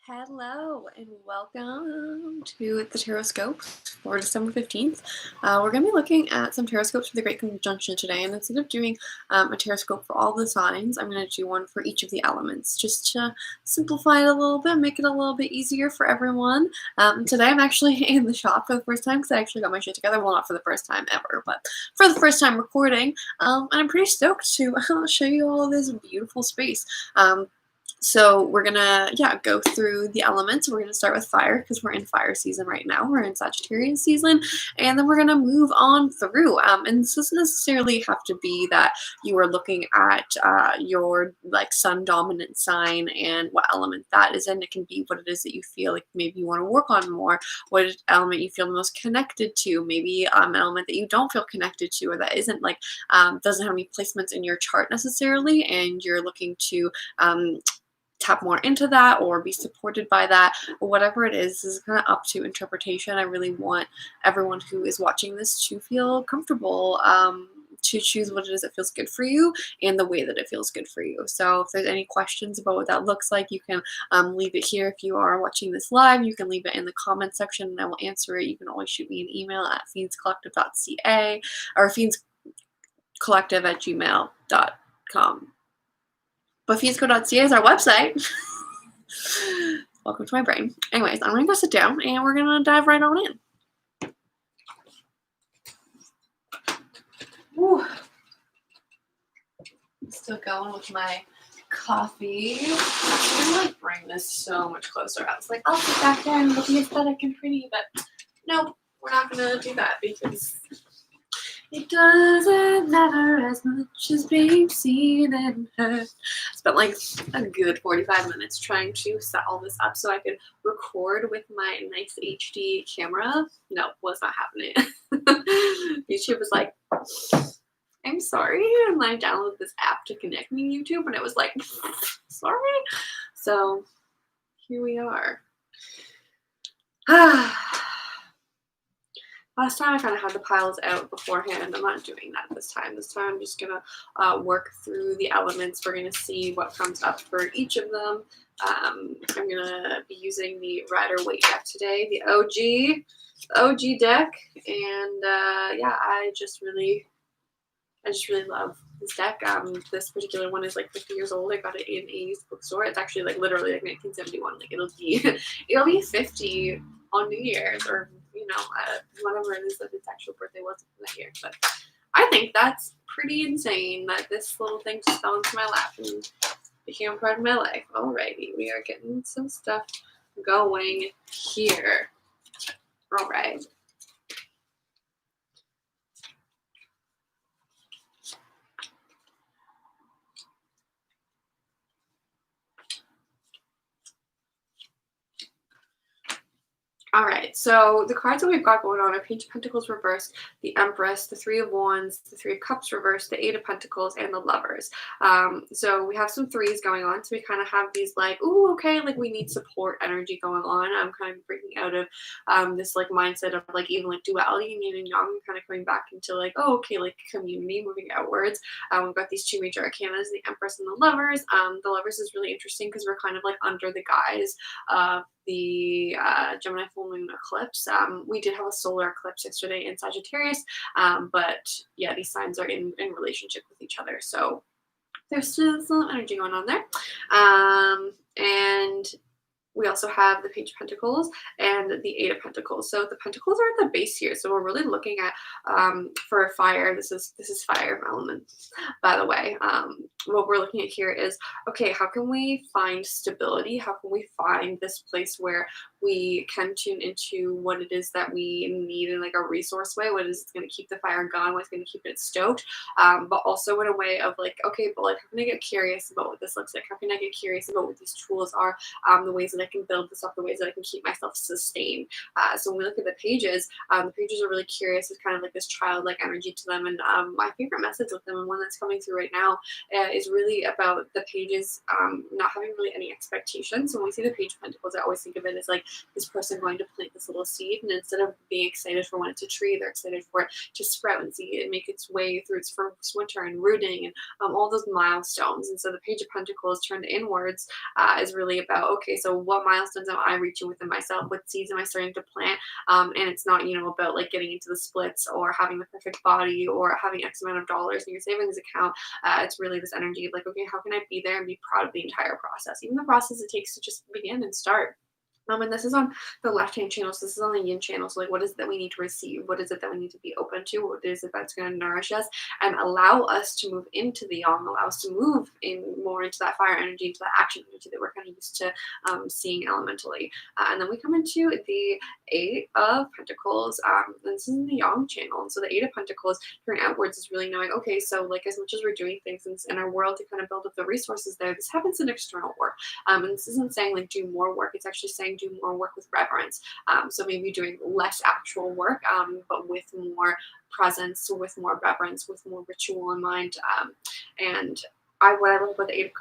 Hello and welcome to the Taroscope for December 15th. We're going to be looking at some Taroscopes for the Great Conjunction today, and instead of doing a Taroscope for all the signs, I'm going to do one for each of the elements, just to simplify it a little bit, make it a little bit easier for everyone. Today I'm actually in the shop for the first time because I actually got my shit together. Well, not for the first time ever, but for the first time recording, and I'm pretty stoked to show you all this beautiful space. So we're gonna, go through the elements. We're gonna start with fire because we're in fire season right now. We're in Sagittarius season, and then we're gonna move on through. And this doesn't necessarily have to be that you are looking at your sun dominant sign and what element that is in. It can be what it is that you feel like maybe you want to work on more. What element you feel the most connected to? Maybe an element that you don't feel connected to, or that isn't doesn't have any placements in your chart necessarily, and you're looking to tap more into that or be supported by that, or whatever it is kind of up to interpretation. I really want everyone who is watching this to feel comfortable to choose what it is that feels good for you and the way that it feels good for you. So if there's any questions about what that looks like, you can leave it here. If you are watching this live, you can leave it in the comment section and I will answer it. You can always shoot me an email at fiendscollective.ca or fiendscollective@gmail.com. But fiendsco.ca is our website. Welcome to my brain. Anyways, I'm going to go sit down and we're going to dive right on in. Whew. I'm still going with my coffee. I'm going to bring this so much closer. I was like, I'll sit back there and it'll be aesthetic and pretty, but no, we're not going to do that because it doesn't matter as much as being seen and heard. I spent a good 45 minutes trying to set all this up so I could record with my nice HD camera. No, was not happening. YouTube was like, I'm sorry. And I downloaded this app to connect me to YouTube, and it was like, sorry. So here we are. Last time I kind of had the piles out beforehand. I'm not doing that this time. This time I'm just going to work through the elements. We're going to see what comes up for each of them. I'm going to be using the Rider-Waite deck today, the OG deck. And I just really love this deck. This particular one is 50 years old. I got it in a used bookstore. It's actually literally 1971. It'll be 50 on New Year's, or whatever it is that its actual birthday was that year. But I think that's pretty insane that this little thing just fell into my lap and became a part of my life. Alrighty, we are getting some stuff going here. Alright. Alright, so the cards that we've got going on are Page of Pentacles reversed, the Empress, the Three of Wands, the Three of Cups reversed, the Eight of Pentacles, and the Lovers. So we have some threes going on, so we kind of have these ooh, okay, we need support energy going on. I'm kind of breaking out of this mindset of even duality and yin and yang, kind of coming back into oh, okay, community, moving outwards. We've got these two major arcanas, the Empress and the Lovers. The Lovers is really interesting because we're kind of under the guise of the Gemini full moon eclipse. We did have a solar eclipse yesterday in Sagittarius, but yeah, these signs are in relationship with each other, so there's still some energy going on there. And we also have the Page of Pentacles and the Eight of Pentacles. So the Pentacles are at the base here. So we're really looking at for fire. This is fire element, by the way. What we're looking at here is, okay, how can we find stability? How can we find this place where we can tune into what it is that we need in a resource way? What is going to keep the fire going? What's going to keep it stoked? But also in a way of okay, but how can I get curious about what this looks like? How can I get curious about what these tools are? The ways that I can build this up, the ways that I can keep myself sustained. So when we look at the pages are really curious. It's kind of this childlike energy to them. And my favorite message with them, and one that's coming through right now, is really about the pages not having really any expectations. So when we see the Page of Pentacles, I always think of it as this person going to plant this little seed, and instead of being excited for when it's a tree, they're excited for it to sprout and see it make its way through its first winter and rooting and all those milestones. And so the Page of Pentacles turned inwards is really about, okay, so what what milestones am I reaching within myself? What seeds am I starting to plant? And it's not, about like getting into the splits or having the perfect body or having X amount of dollars in your savings account. It's really this energy of like, okay, how can I be there and be proud of the entire process, even the process it takes to just begin and start. And this is on the left-hand channel, so this is on the yin channel. So like, what is it that we need to receive? What is it that we need to be open to? What is it that's going to nourish us and allow us to move into the yang, allow us to move in more into that fire energy, into that action energy that we're kind of used to seeing elementally. And then we come into the Eight of Pentacles. This is in the yang channel. And so the Eight of Pentacles turn outwards is really knowing, okay, so like as much as we're doing things in our world to kind of build up the resources there, this happens in external work. And this isn't saying like do more work. It's actually saying do more work with reverence. So maybe doing less actual work, but with more presence, with more reverence, with more ritual in mind. And what I love about the Eight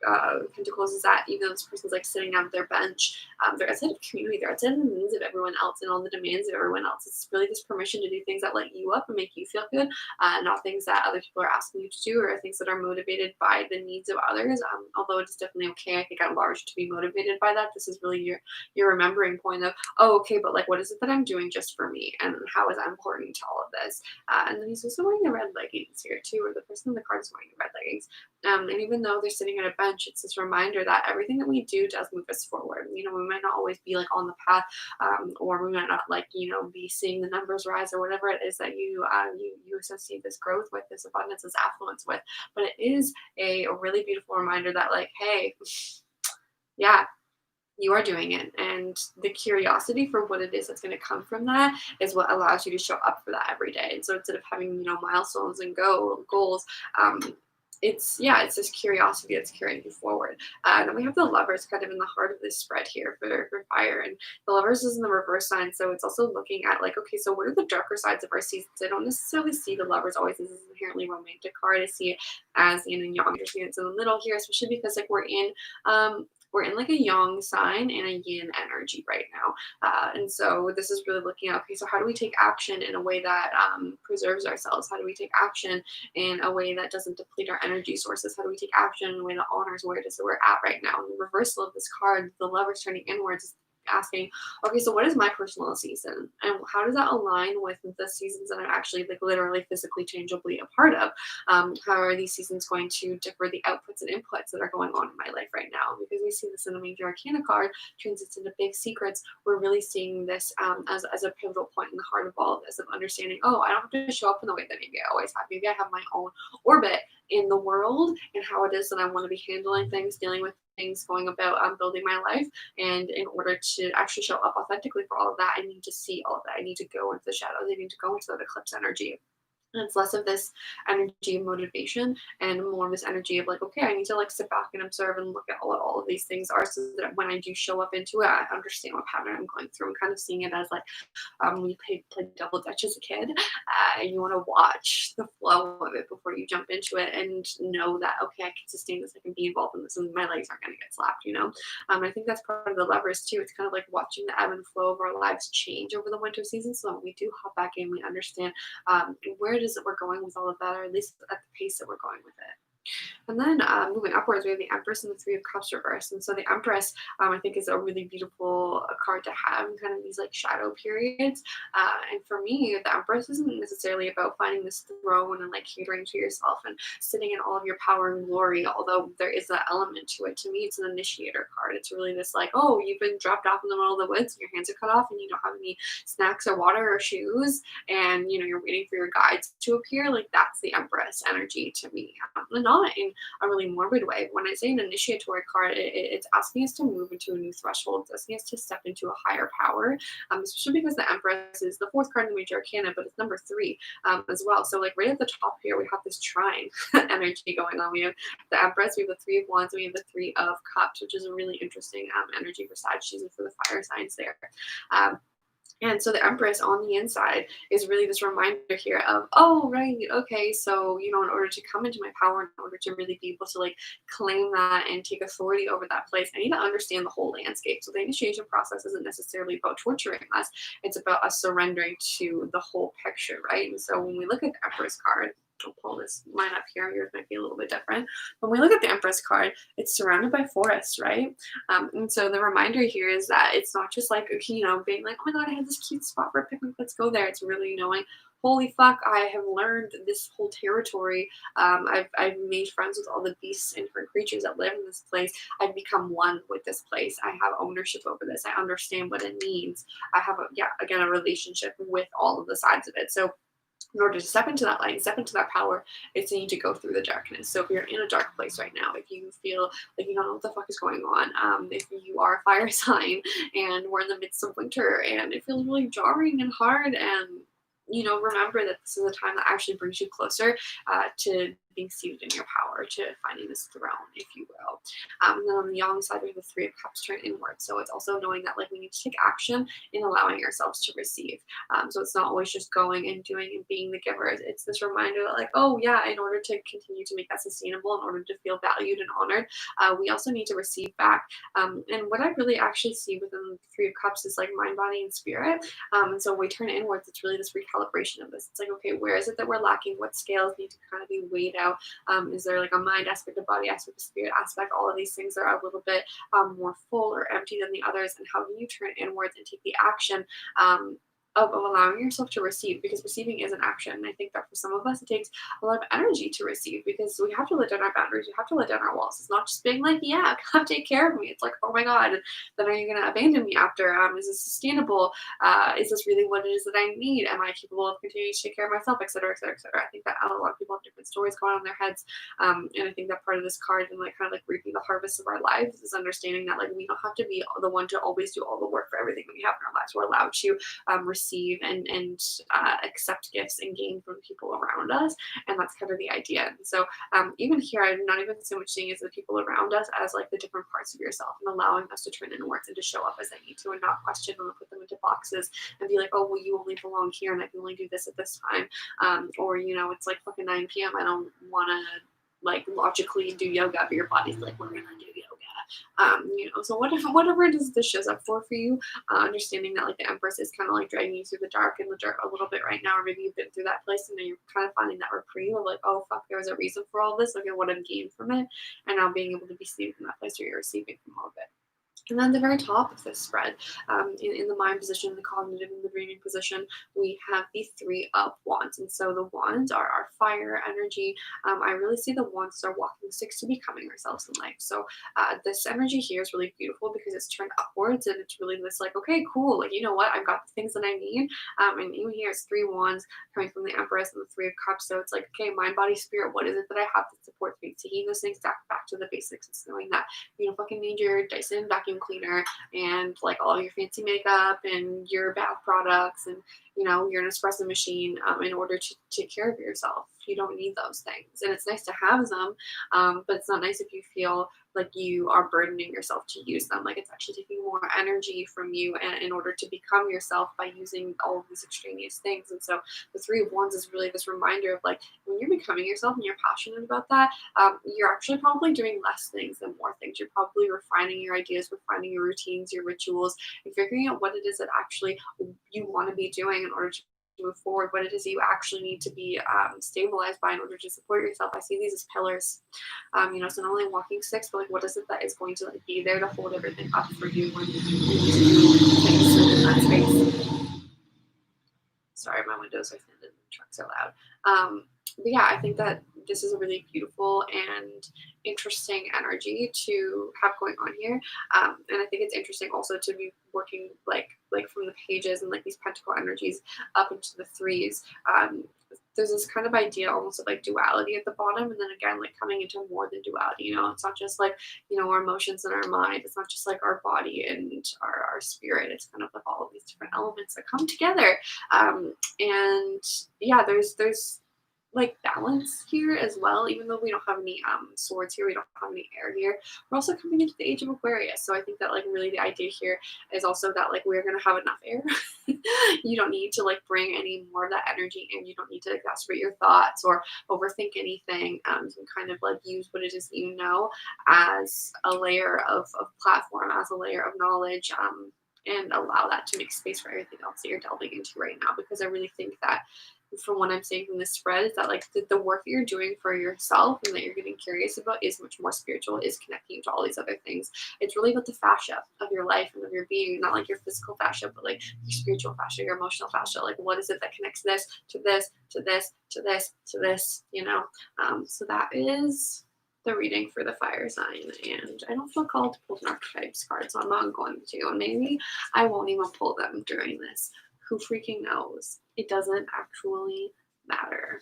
of Pentacles is that even though this person's like sitting on their bench, they're outside of community, they're outside of the needs of everyone else and all the demands of everyone else. It's really this permission to do things that light you up and make you feel good, not things that other people are asking you to do or things that are motivated by the needs of others. Although it's definitely okay, I think, at large to be motivated by that. This is really your remembering point of, oh, okay, but like, what is it that I'm doing just for me, and how is that important to all of this? And then he's also wearing the red leggings here too, or the person in the card is wearing the red leggings. And even though they're sitting at a bench, it's this reminder that everything that we do does move us forward. We might not always be like on the path, or we might not like, be seeing the numbers rise or whatever it is that you associate this growth with, this abundance, this affluence with. But it is a really beautiful reminder that like, hey, yeah, you are doing it, and the curiosity for what it is that's going to come from that is what allows you to show up for that every day. And so instead of having milestones and goals, it's this curiosity that's carrying you forward. And then we have the Lovers kind of in the heart of this spread here for fire, and the Lovers is in the reverse sign, so it's also looking at like, okay, so what are the darker sides of our seasons? I don't necessarily see the Lovers always as an inherently romantic card. I see it as yin and yang. You're seeing it's in the middle here, especially because like we're in like a yang sign and a yin energy right now. And so this is really looking at, okay, so how do we take action in a way that preserves ourselves? How do we take action in a way that doesn't deplete our energy sources? How do we take action in a way that honors where it is that we're at right now? And the reversal of this card, the Lovers turning inwards, is asking, okay, so what is my personal season, and how does that align with the seasons that I'm actually like literally physically changeably a part of? How are these seasons going to differ the outputs and inputs that are going on in my life right now? Because we see this in the Major Arcana card, transits into big secrets. We're really seeing this as a pivotal point in the heart of all of this, of understanding, oh, I don't have to show up in the way that maybe I always have. Maybe I have my own orbit in the world and how it is that I want to be handling things, dealing with things, going about building my life. And in order to actually show up authentically for all of that, I need to see all of that. I need to go into the shadows. I need to go into that eclipse energy. And it's less of this energy of motivation and more of this energy of like, okay, I need to like sit back and observe and look at what all of these things are, so that when I do show up into it, I understand what pattern I'm going through. I'm kind of seeing it as like when you played Double Dutch as a kid, and you want to watch the flow of it before you jump into it and know that, okay, I can sustain this, I can be involved in this, and my legs aren't going to get slapped, I think that's part of the Lovers too. It's kind of like watching the ebb and flow of our lives change over the winter season, so when we do hop back in, we understand where it is that we're going with all of that, or at least at the pace that we're going with it. And then moving upwards, we have the Empress and the Three of Cups reversed. And so the Empress, I think, is a really beautiful card to have in kind of these like shadow periods. And for me, the Empress isn't necessarily about finding this throne and like catering to yourself and sitting in all of your power and glory, although there is that element to it. To me, it's an initiator card. It's really this like, oh, you've been dropped off in the middle of the woods and your hands are cut off and you don't have any snacks or water or shoes, and you're waiting for your guides to appear. Like, that's the Empress energy to me. And not in a really morbid way. When I say an initiatory card, it's asking us to move into a new threshold. It's asking us to step into a higher power, especially because the Empress is the fourth card in the Major Arcana, but it's number 3 as well. So like right at the top here, we have this trine energy going on. We have the Empress, we have the Three of Wands, and we have the Three of Cups, which is a really interesting energy for Sagittarius and for the fire signs there. And so the Empress on the inside is really this reminder here of, oh, right, okay, so, in order to come into my power, in order to really be able to like claim that and take authority over that place, I need to understand the whole landscape. So the initiation process isn't necessarily about torturing us. It's about us surrendering to the whole picture, right? And so when we look at the Empress card, I'll pull this mine up here. Yours might be a little bit different. When we look at the Empress card, it's surrounded by forests, right? And so the reminder here is that it's not just like, okay, you know, being like, oh my God, I have this cute spot for a picnic, let's go there. It's really knowing, holy fuck, I have learned this whole territory. I've made friends with all the beasts and different creatures that live in this place. I've become one with this place. I have ownership over this. I understand what it means. I have, again, a relationship with all of the sides of it. So in order to step into that light, step into that power, it's need to go through the darkness. So if you're in a dark place right now, if you feel like you don't know what the fuck is going on, if you are a fire sign and we're in the midst of winter and it feels really jarring and hard, and you know, remember that this is a time that actually brings you closer to being seated in your power, to finding this throne, if you will. And then on the yang side, we have the Three of Cups turn inward. So it's also knowing that like we need to take action in allowing ourselves to receive. So it's not always just going and doing and being the giver. It's this reminder that like, oh yeah, in order to continue to make that sustainable, in order to feel valued and honored, we also need to receive back. And what I really actually see within the Three of Cups is like mind, body, and spirit. And so when we turn inwards, it's really this recalibration of this. It's like, okay, where is it that we're lacking? What scales need to kind of be weighed out? Is there like a mind aspect, a body aspect, a spirit aspect? All of these things are a little bit more full or empty than the others. And how can you turn inwards and take the action of allowing yourself to receive, because receiving is an action. And I think that for some of us, it takes a lot of energy to receive, because we have to let down our boundaries, we have to let down our walls. It's not just being like, yeah, come take care of me. It's like, oh my God, then are you going to abandon me after? Is this sustainable? Is this really what it is that I need? Am I capable of continuing to take care of myself, etc., etc., etc.? I think that a lot of people have different stories going on in their heads. And I think that part of this card and like kind of like reaping the harvest of our lives is understanding that like we don't have to be the one to always do all the work for everything that we have in our lives. We're allowed to receive and accept gifts and gain from people around us, and that's kind of the idea. And so even here, I'm not even so much seeing as the people around us as like the different parts of yourself, and allowing us to turn inwards and to show up as I need to, and not question them and put them into boxes and be like, oh well, you only belong here and I can only do this at this time, or you know, it's like fucking 9 p.m. I don't want to like logically do yoga, but your body's like, we're gonna do yoga. You know, so whatever it is this shows up for you, understanding that like the Empress is kind of like dragging you through the dark and the dirt a little bit right now, or maybe you've been through that place and then you're kind of finding that reprieve of like, oh fuck, there was a reason for all this. Okay, what I've gained from it, and now being able to be seen in that place where you're receiving from all of it. And then the very top of this spread, in the mind position, the cognitive, and the dreaming position, we have the Three of Wands. And so the wands are our fire energy. I really see the wands as our walking sticks to becoming ourselves in life. So this energy here is really beautiful because it's turned upwards, and it's really this like, okay, cool. Like, you know what? I've got the things that I need. And even here it's three wands coming from the Empress and the Three of Cups. So it's like, okay, mind, body, spirit, what is it that I have that supports me? Taking those things back to the basics. It's knowing that you don't fucking need your Dyson vacuum cleaner and like all your fancy makeup and your bath products and you know your Nespresso machine in order to take care of yourself. You don't need those things, and it's nice to have them, but it's not nice if you feel like you are burdening yourself to use them. Like it's actually taking more energy from you and in order to become yourself by using all of these extraneous things. And so the Three of Wands is really this reminder of like when you're becoming yourself and you're passionate about that, you're actually probably doing less things than more things. You're probably refining your ideas, refining your routines, your rituals, and figuring out what it is that actually you want to be doing in order to move forward, what it is you actually need to be stabilized by in order to support yourself. I see these as pillars, you know, so not only walking sticks, but like what is it that is going to like be there to hold everything up for you when you need to do things in that space. Sorry, my windows are thin and the trucks are loud. But yeah, I think that this is a really beautiful and interesting energy to have going on here. And I think it's interesting also to be working like from the pages and like these pentacle energies up into the threes. There's this kind of idea almost of like duality at the bottom, and then again like coming into more than duality. You know, it's not just like, you know, our emotions and our mind. It's not just like our body and our spirit. It's kind of like all of these different elements that come together. And yeah, there's like balance here as well. Even though we don't have any swords here, we don't have any air here, we're also coming into the age of Aquarius. So I think that like really the idea here is also that like we're gonna have enough air. You don't need to like bring any more of that energy in. You don't need to exacerbate your thoughts or overthink anything. You can kind of like use what it is you know as a layer of platform, as a layer of knowledge, and allow that to make space for everything else that you're delving into right now. Because I really think that from what I'm seeing from this spread, is that like the work that you're doing for yourself and that you're getting curious about is much more spiritual, is connecting to all these other things. It's really about the fascia of your life and of your being, not like your physical fascia, but like your spiritual fascia, your emotional fascia. Like, what is it that connects this to this to this to this to this, you know? So that is the reading for the fire sign, and I don't feel called to pull an archetypes card, so I'm not going to, and maybe I won't even pull them during this. Who freaking knows? It doesn't actually matter.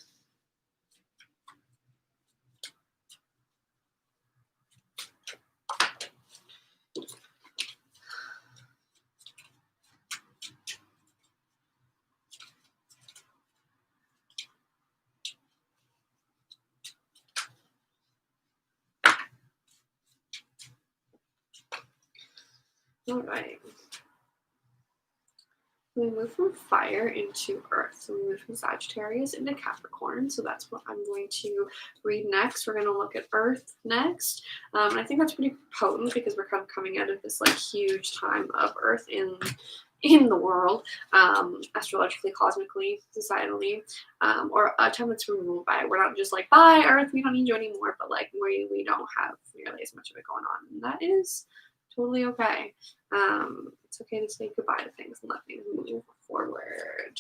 All right. We move from fire into earth. So we move from Sagittarius into Capricorn. So that's what I'm going to read next. We're going to look at earth next. And I think that's pretty potent because we're kind of coming out of this like huge time of earth in the world, astrologically, cosmically, societally, or a time that's ruled by it. We're not just like, bye earth, we don't need you anymore, but like we don't have nearly as much of it going on. And that is totally okay. It's okay to say goodbye to things and let things move forward.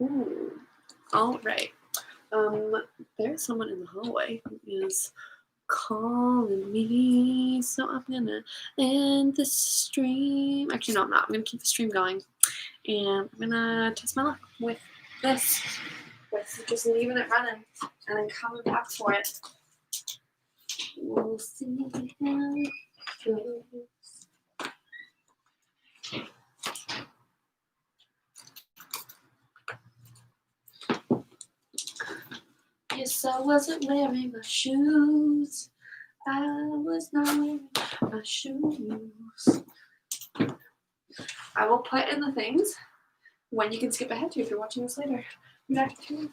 Ooh. All right. There's someone in the hallway who is calling me, so I'm gonna end the stream. Actually, no, I'm not. I'm gonna keep the stream going, and I'm gonna test my luck with this, with just leaving it running and then coming back for it. We'll see how it goes. Yes, I wasn't wearing my shoes. I was not wearing my shoes. I will put in the things when you can skip ahead to if you're watching this later. Back to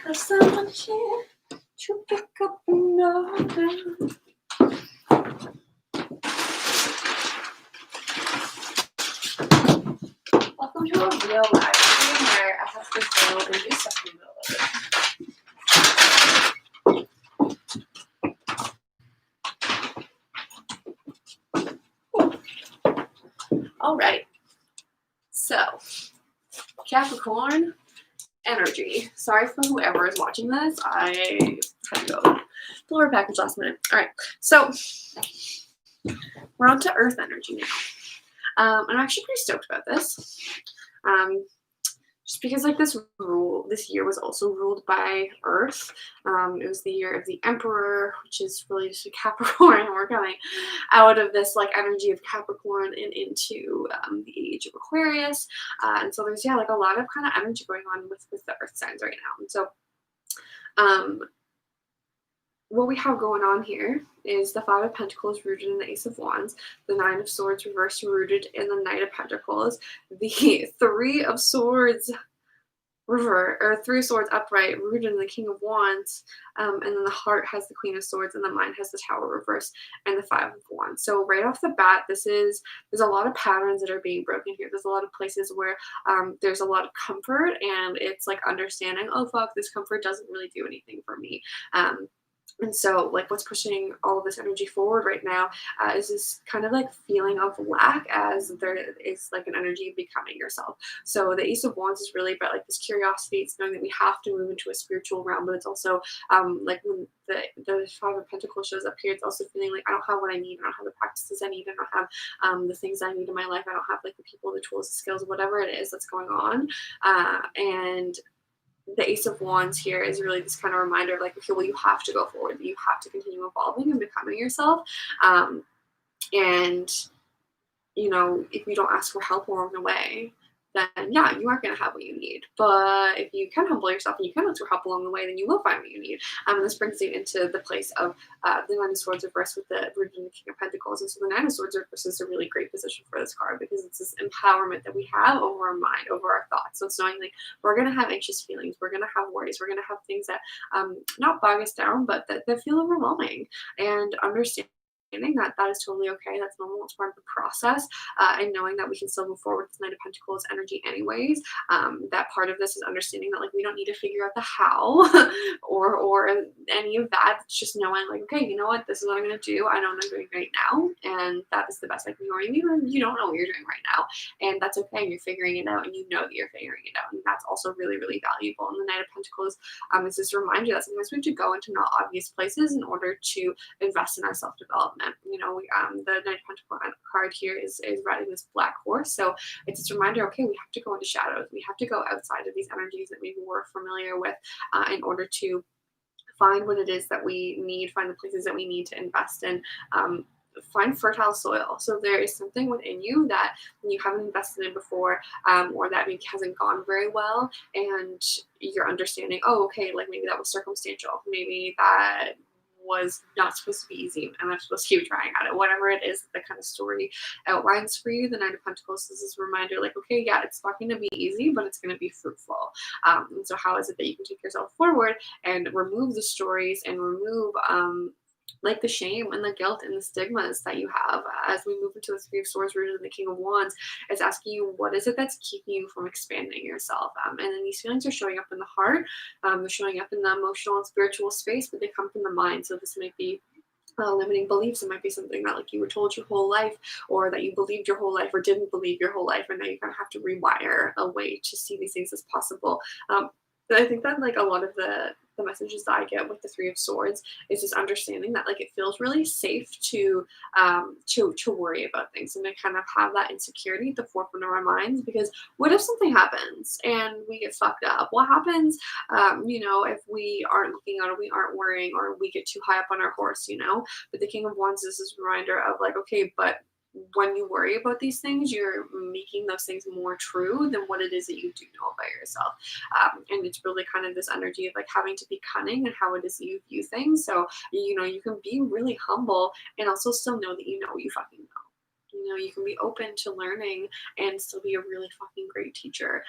have someone here to pick up another. Welcome to a real live stream where I have to go and do stuff in the middle of it. All right. So, Capricorn energy. Sorry for whoever is watching this. I had to go deliver a package last minute. All right. So, we're on to Earth energy now. I'm actually pretty stoked about this. just because like this year was also ruled by Earth. It was the year of the Emperor, which is related to Capricorn. We're coming out of this like energy of Capricorn and into the age of Aquarius. And so there's, yeah, like a lot of kind of energy going on with the Earth signs right now. And so um, what we have going on here is the Five of Pentacles rooted in the Ace of Wands, the Nine of Swords reversed rooted in the Knight of Pentacles, the Three of Swords Three of Swords upright rooted in the King of Wands, and then the heart has the Queen of Swords, and the mind has the Tower reversed and the Five of Wands. So right off the bat, there's a lot of patterns that are being broken here. There's a lot of places where there's a lot of comfort, and it's like understanding, oh fuck, this comfort doesn't really do anything for me. And so, like, what's pushing all of this energy forward right now is this kind of like feeling of lack, as there is like an energy of becoming yourself. So the Ace of Wands is really about like this curiosity. It's knowing that we have to move into a spiritual realm, but it's also like when the Five of Pentacles shows up here, it's also feeling like I don't have what I need. I don't have the practices I need. I don't have the things I need in my life. I don't have like the people, the tools, the skills, whatever it is that's going on. And the Ace of Wands here is really this kind of reminder of like, okay, well, you have to go forward. You have to continue evolving and becoming yourself. And, you know, if you don't ask for help along the way, then yeah, you aren't going to have what you need. But if you can humble yourself and you can ask for help along the way, then you will find what you need. And this brings you into the place of the Nine of Swords reversed with the rooted in the King of Pentacles. And so the Nine of Swords reversed is a really great position for this card because it's this empowerment that we have over our mind, over our thoughts. So it's knowing like we're going to have anxious feelings, we're going to have worries, we're going to have things that not bog us down, but that feel overwhelming. And understanding that is totally okay. That's normal. It's part of the process. And knowing that we can still move forward with the Knight of Pentacles energy anyways. That part of this is understanding that like we don't need to figure out the how or any of that. It's just knowing like, okay, you know what, this is what I'm going to do. I know what I'm doing right now, and that is the best I can do. Or even you don't know what you're doing right now, and that's okay. You're figuring it out, and you know that you're figuring it out, and that's also really, really valuable. And the Knight of Pentacles is this reminder that sometimes we have to go into not obvious places in order to invest in our self-development. You know, the Knight of Pentacles card here is riding this black horse. So it's this reminder, okay, we have to go into shadows. We have to go outside of these energies that maybe we're familiar with in order to find what it is that we need, find the places that we need to invest in. Find fertile soil. So there is something within you that you haven't invested in before, or that maybe hasn't gone very well, and you're understanding, oh, okay, like maybe that was circumstantial. Maybe that was not supposed to be easy and I'm supposed to keep trying at it. Whatever it is that kind of story outlines for you, the Nine of Pentacles is this reminder like, okay, yeah, it's not going to be easy, but it's going to be fruitful. And so how is it that you can take yourself forward and remove the stories and remove like the shame and the guilt and the stigmas that you have as we move into the Three of Swords rooted in the King of Wands? It's asking you, what is it that's keeping you from expanding yourself? And then these feelings are showing up in the heart, they're showing up in the emotional and spiritual space, but they come from the mind. So this might be limiting beliefs. It might be something that like you were told your whole life, or that you believed your whole life, or didn't believe your whole life, and now you're gonna have to rewire a way to see these things as possible. But I think that like a lot of the messages that I get with the Three of Swords is just understanding that like it feels really safe to worry about things and to kind of have that insecurity at the forefront of our minds, because what if something happens and we get fucked up? What happens, you know, if we aren't looking out, or we aren't worrying, or we get too high up on our horse, you know? But the King of Wands is this reminder of like, okay, but when you worry about these things, you're making those things more true than what it is that you do know about yourself. And it's really kind of this energy of like having to be cunning and how it is that you view things. So, you know, you can be really humble and also still know that you know what you fucking know. You know, you can be open to learning and still be a really fucking great teacher.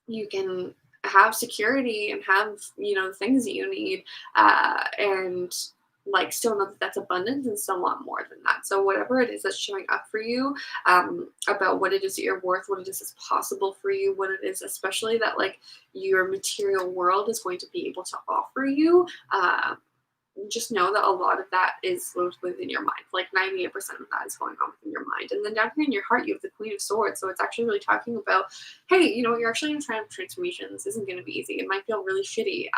You can have security and have, you know, things that you need, and like still know that that's abundance and still want more than that. So whatever it is that's showing up for you, about what it is that you're worth, what it is that's possible for you, what it is especially that like your material world is going to be able to offer you, just know that a lot of that is within your mind. Like 98% of that is going on within your mind. And then down here in your heart, you have the Queen of Swords. So it's actually really talking about, hey, you know, you're actually going to try a transformation. This isn't going to be easy. It might feel really shitty.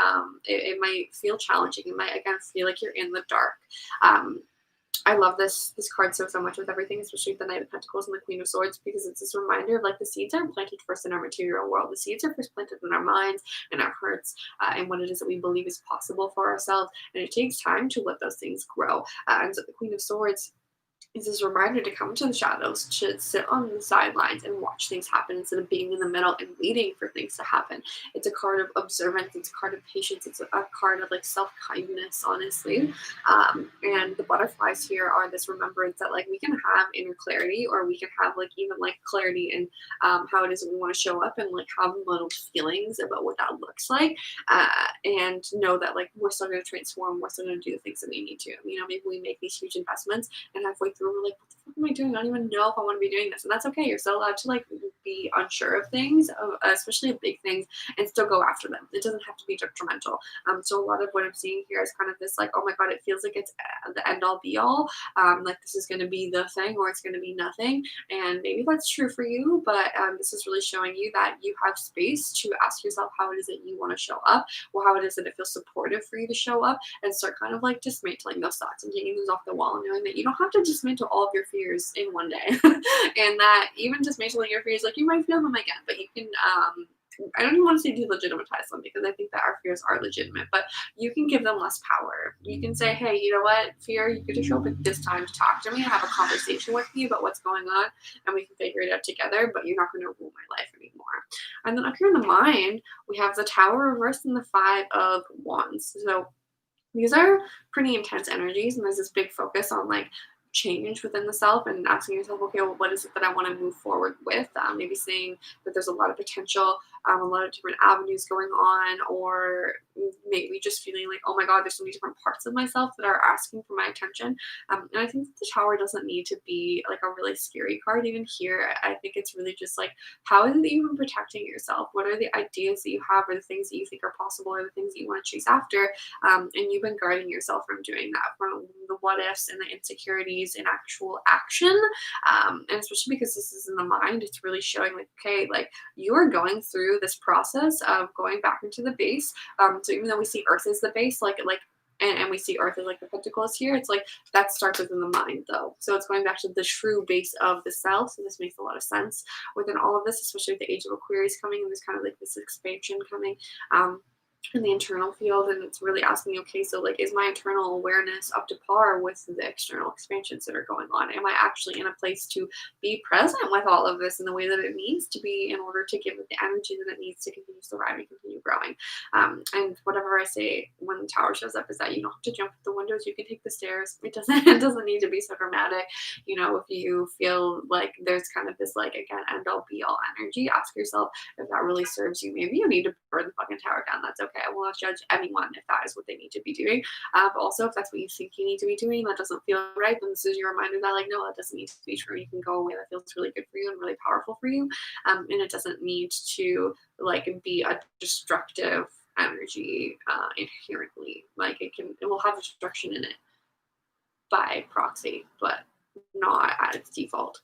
It might feel challenging. It might, again, feel like you're in the dark. I love this card so much with everything, especially the Knight of Pentacles and the Queen of Swords, because it's this reminder of like the seeds are planted first in our material world. The seeds are first planted in our minds and our hearts, and what it is that we believe is possible for ourselves. And it takes time to let those things grow. And so the Queen of Swords is this reminder to come to the shadows, to sit on the sidelines and watch things happen instead of being in the middle and waiting for things to happen. It's a card of observance, it's a card of patience, it's a card of like self-kindness, honestly. And the butterflies here are this remembrance that like we can have inner clarity, or we can have like even like clarity in how it is that we want to show up, and like have little feelings about what that looks like, and know that like we're still going to transform, we're still going to do the things that we need to. You know, maybe we make these huge investments and halfway through we're like, what the fuck am I doing? I don't even know if I want to be doing this. And that's okay. You're still allowed to like be unsure of things, especially of big things, and still go after them. It doesn't have to be detrimental. So a lot of what I'm seeing here is kind of this like, oh my god, it feels like it's the end all be all. Like this is going to be the thing, or it's going to be nothing. And maybe that's true for you, but this is really showing you that you have space to ask yourself how it is that you want to show up, or how it is that it feels supportive for you to show up, and start kind of like dismantling those thoughts and taking those off the wall, and knowing that you don't have to dismantle all of your fears in one day. And that even dismantling your fears, like you might feel them again, but you can I don't even want to say delegitimize them, because I think that our fears are legitimate, but you can give them less power. You can say, hey, you know what, fear, you get to show up at this time to talk to me and have a conversation with me about what's going on, and we can figure it out together, but you're not going to rule my life anymore. And then up here in the mind, we have the Tower reversed and the Five of Wands. So these are pretty intense energies, and there's this big focus on like change within the self, and asking yourself, okay, well, what is it that I want to move forward with? Maybe saying that there's a lot of potential, a lot of different avenues going on, or maybe just feeling like, oh my god, there's so many different parts of myself that are asking for my attention. And I think that the Tower doesn't need to be like a really scary card. Even here, I think it's really just like, how is it that you've been protecting yourself? What are the ideas that you have, or the things that you think are possible, or the things that you want to chase after? And you've been guarding yourself from doing that, from the what ifs and the insecurities in actual action. And especially because this is in the mind, it's really showing like, okay, like you are going through this process of going back into the base. So even though we see Earth as the base, and we see Earth as like the Pentacles here, it's like that starts within the mind though. So it's going back to the true base of the self. So this makes a lot of sense within all of this, especially with the Age of Aquarius coming, and there's kind of like this expansion coming. In the internal field, and it's really asking, okay, so like, is my internal awareness up to par with the external expansions that are going on? Am I actually in a place to be present with all of this in the way that it needs to be, in order to give it the energy that it needs to continue surviving, continue growing? And whatever I say when the Tower shows up is that you don't have to jump at the windows, you can take the stairs. It doesn't need to be so dramatic. You know, if you feel like there's kind of this like, again, end all be all energy, ask yourself if that really serves you. Maybe you need to burn the fucking Tower down. That's okay. I will not judge anyone if that is what they need to be doing. But also, if that's what you think you need to be doing, that doesn't feel right, then this is your reminder that like, no, that doesn't need to be true. You can go away. That feels really good for you and really powerful for you. And it doesn't need to like be a destructive energy inherently. Like it will have destruction in it by proxy, but not at its default.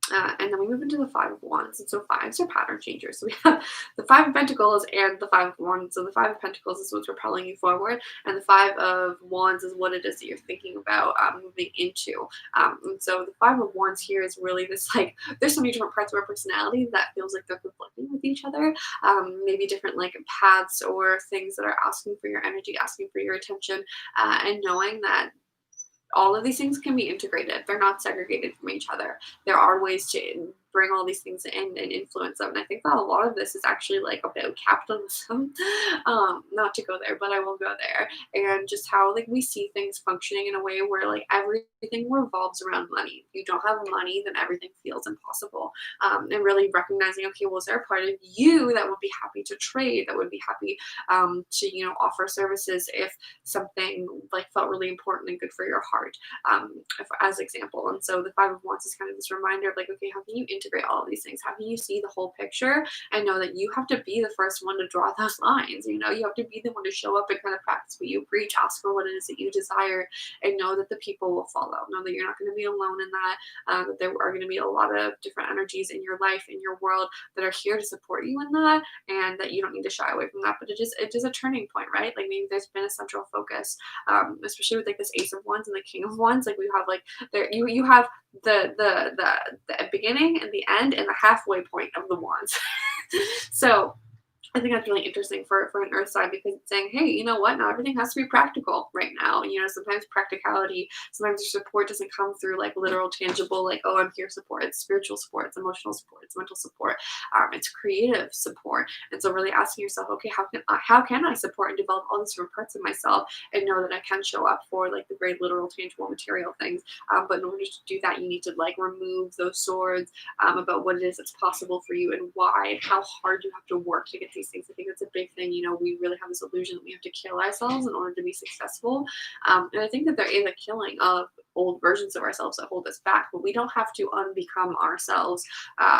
And then we move into the Five of Wands. And so fives are pattern changers. So we have the Five of Pentacles and the Five of Wands. So the Five of Pentacles is what's propelling you forward, and the Five of Wands is what it is that you're thinking about moving into. And so the Five of Wands here is really this like, there's so many different parts of our personality that feels like they're conflicting with each other. Maybe different like paths or things that are asking for your energy, asking for your attention, and knowing that all of these things can be integrated. They're not segregated from each other. There are ways to bring all these things in and influence them. And I think that a lot of this is actually like about capitalism. Not to go there, but I will go there. And just how like we see things functioning in a way where like everything revolves around money. If you don't have money, then everything feels impossible. And really recognizing, okay, well, is there a part of you that would be happy to trade, that would be happy to, you know, offer services if something like felt really important and good for your heart, as example. And so the Five of Wands is kind of this reminder of like, okay, how can you integrate integrate all of these things? How can you see the whole picture and know that you have to be the first one to draw those lines? You know, you have to be the one to show up and kind of practice what you preach, ask for what it is that you desire, and know that the people will follow. Know that you're not going to be alone in that, that there are going to be a lot of different energies in your life, in your world, that are here to support you in that, and that you don't need to shy away from that. But it is a turning point, right? Like maybe there's been a central focus, especially with like this Ace of Wands and the King of Wands. Like we have like there you have the beginning and the end and the halfway point of the wands. So I think that's really interesting for an earth sign, because it's saying, hey, you know what? Not everything has to be practical right now. You know, sometimes practicality, sometimes your support doesn't come through like literal, tangible, like, oh, I'm here support. It's spiritual support, it's emotional support, it's mental support, it's creative support. And so really asking yourself, okay, how can I support and develop all these different parts of myself and know that I can show up for like the very literal, tangible, material things. But in order to do that, you need to like remove those swords about what it is that's possible for you and why and how hard you have to work to get these things. I think that's a big thing. You know, we really have this illusion that we have to kill ourselves in order to be successful. And I think that there is a killing of old versions of ourselves that hold us back, but we don't have to unbecome ourselves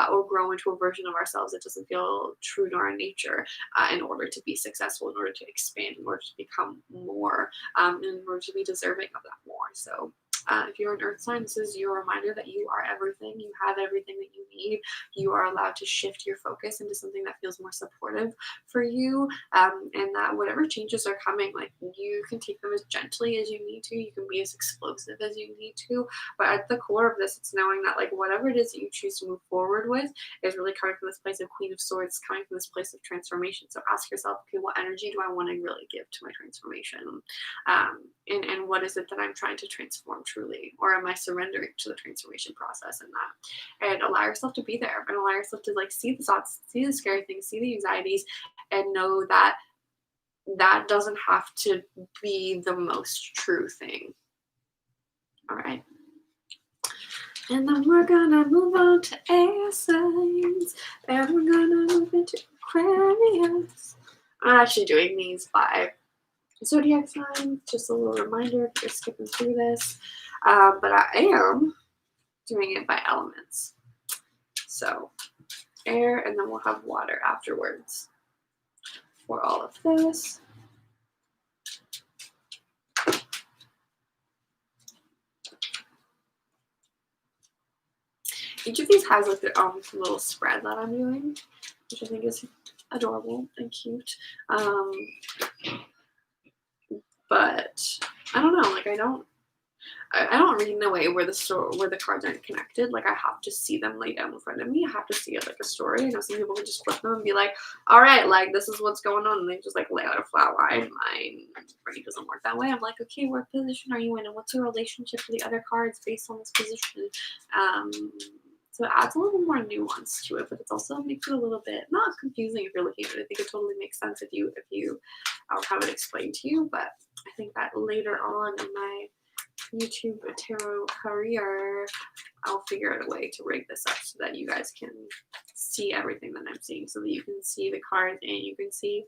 or grow into a version of ourselves that doesn't feel true to our nature in order to be successful, in order to expand, in order to become more, in order to be deserving of that more. So if you're an earth sign, this is your reminder that you are everything. You have everything that you need. You are allowed to shift your focus into something that feels more supportive for you, and that whatever changes are coming, like you can take them as gently as you need to. You can be as explosive as you need to. But at the core of this, it's knowing that like whatever it is that you choose to move forward with is really coming from this place of Queen of Swords, coming from this place of transformation. So ask yourself, okay, what energy do I want to really give to my transformation? And what is it that I'm trying to transform truly? Or am I surrendering to the transformation process in that? And allow yourself to be there, and allow yourself to like see the thoughts, see the scary things, see the anxieties, and know that that doesn't have to be the most true thing. All right. And then we're gonna move on to air signs, and we're gonna move into Aquarius. I'm actually doing these by zodiac signs, just a little reminder if you're skipping through this, but I am doing it by elements. So air, and then we'll have water afterwards for all of this. Each of these has like their own little spread that I'm doing, which I think is adorable and cute. But I don't know, like I don't read in a way where the cards aren't connected. Like I have to see them laid down in front of me. I have to see it like a story. I know some people can just flip them and be like, all right, like this is what's going on, and they just like lay out a flat line. My brain doesn't work that way. I'm like, okay, what position are you in, and what's your relationship to the other cards based on this position? So it adds a little more nuance to it, but it also makes it a little bit not confusing if you're looking at it. I think it totally makes sense if you have it explained to you. But I think that later on in my YouTube tarot career, I'll figure out a way to rig this up so that you guys can see everything that I'm seeing, so that you can see the cards and you can see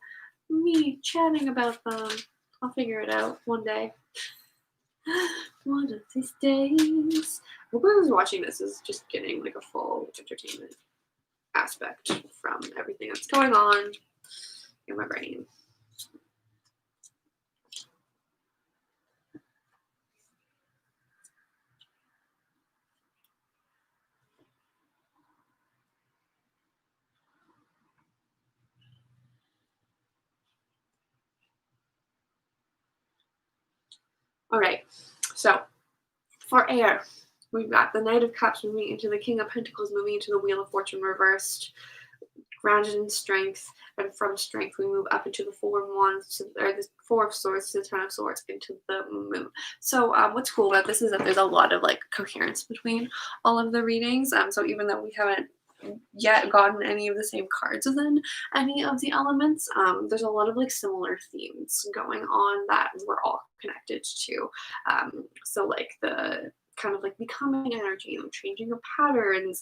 me chatting about them. I'll figure it out one day. One of these days. Whoever's watching this is just getting like a full entertainment aspect from everything that's going on in my brain. All right, so for air, we've got the Knight of Cups moving into the King of Pentacles, moving into the Wheel of Fortune reversed, grounded in strength, and from strength we move up into the Four of Wands, or the Four of Swords to the Ten of Swords, into the Moon. So what's cool about this is that there's a lot of like coherence between all of the readings. So even though we haven't yet gotten any of the same cards within any of the elements, there's a lot of like similar themes going on that we're all connected to. So like the kind of like becoming energy, changing of patterns,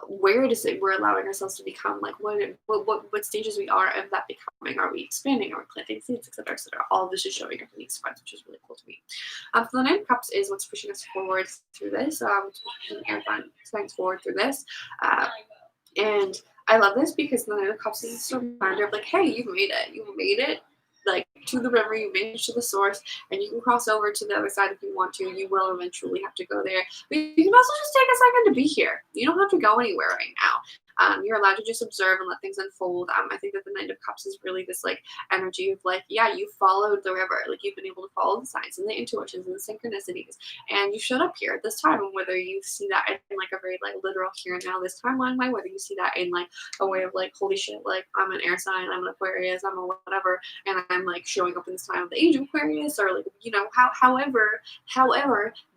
where it is that we're allowing ourselves to become, like what stages we are of that becoming. Are we expanding? Are we planting seeds, etc., etc.? All of this is showing up in these cards, which is really cool to me. So the Nine of Cups is what's pushing us forward through this. Pushing forward through this, and I love this because the Nine of Cups is a reminder of like, hey, you've made it. You made it like to the river, you made it to the source, and you can cross over to the other side if you want to. You will eventually have to go there. But you can also just take a second to be here. You don't have to go anywhere right now. You're allowed to just observe and let things unfold. I think that the Knight of Cups is really this like energy of like, yeah, you followed the river. Like you've been able to follow the signs and the intuitions and the synchronicities. And you showed up here at this time. And whether you see that in like a very like literal here and now, this timeline way, whether you see that in like a way of like, holy shit, like I'm an air sign, I'm an Aquarius, I'm a whatever, and I'm like showing up in this time of the age of Aquarius, or like, you know, however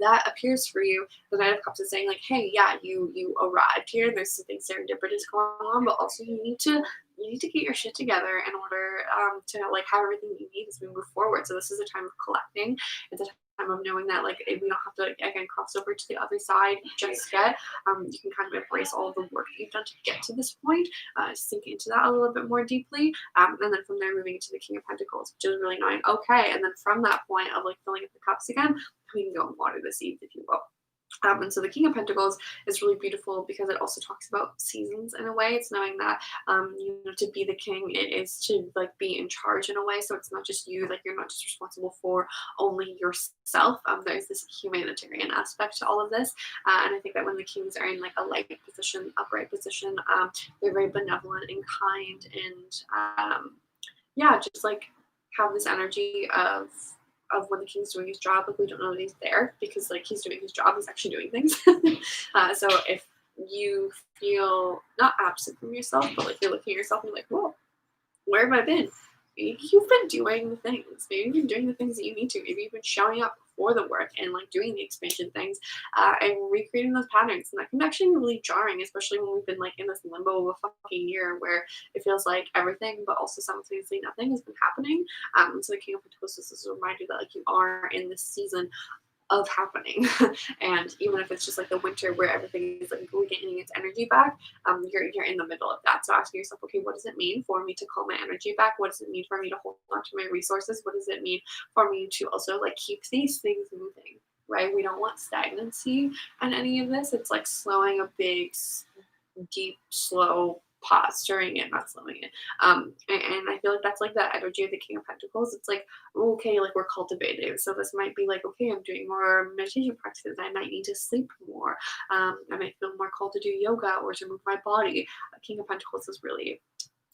that appears for you, the Knight of Cups is saying like, hey, yeah, you arrived here. There's something serendipitous going on, but also you need to get your shit together in order to like have everything you need as we move forward. So this is a time of collecting. It's a time of knowing that like we don't have to again cross over to the other side just yet. You can kind of embrace all of the work that you've done to get to this point, sink into that a little bit more deeply, and then from there moving into the King of Pentacles, which is really knowing, okay, and then from that point of like filling up the cups again, we can go and water the seeds, if you will. And so the King of Pentacles is really beautiful because it also talks about seasons in a way. It's knowing that, you know, to be the king, it is to like be in charge in a way. So it's not just you, like you're not just responsible for only yourself. There's this humanitarian aspect to all of this. And I think that when the kings are in like a light position, upright position, they're very benevolent and kind and yeah, just like have this energy of when the king's doing his job, like we don't know that he's there because like he's doing his job, he's actually doing things. So if you feel not absent from yourself, but like you're looking at yourself and you're like, whoa, where have I been? Maybe you've been doing the things. Maybe you've been doing the things that you need to. Maybe you've been showing up for the work and like doing the expansion things and recreating those patterns. And that can actually be really jarring, especially when we've been like in this limbo of a fucking year where it feels like everything, but also simultaneously nothing has been happening. So the King of Pentacles is a reminder that like you are in this season of happening. And even if it's just like the winter where everything is like regaining its energy back, you're in the middle of that. So asking yourself, okay, what does it mean for me to call my energy back? What does it mean for me to hold on to my resources? What does it mean for me to also like keep these things moving, right? We don't want stagnancy in any of this. It's like slowing a big, deep, slow pause during it, not slowing it. And I feel like that's like that energy of the King of Pentacles. It's like, okay, like we're cultivating. So this might be like, okay, I'm doing more meditation practices. I might need to sleep more. I might feel more called to do yoga or to move my body. King of Pentacles is really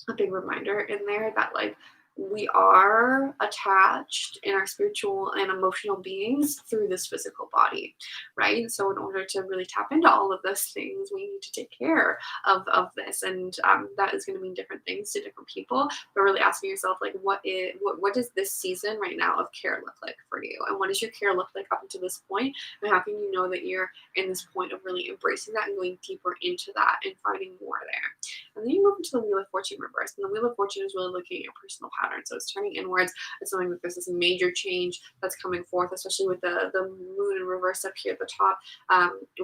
a big reminder in there that like we are attached in our spiritual and emotional beings through this physical body, right? So in order to really tap into all of those things, we need to take care of this, and that is going to mean different things to different people. But really asking yourself, like, what does this season right now of care look like for you, and what does your care look like up until this point, and how can you know that you're in this point of really embracing that and going deeper into that and finding more there. And then you move into the Wheel of Fortune reverse, and the Wheel of Fortune is really looking at your personal patterns. So it's turning inwards. It's knowing that there's this major change that's coming forth, especially with the moon in reverse up here at the top.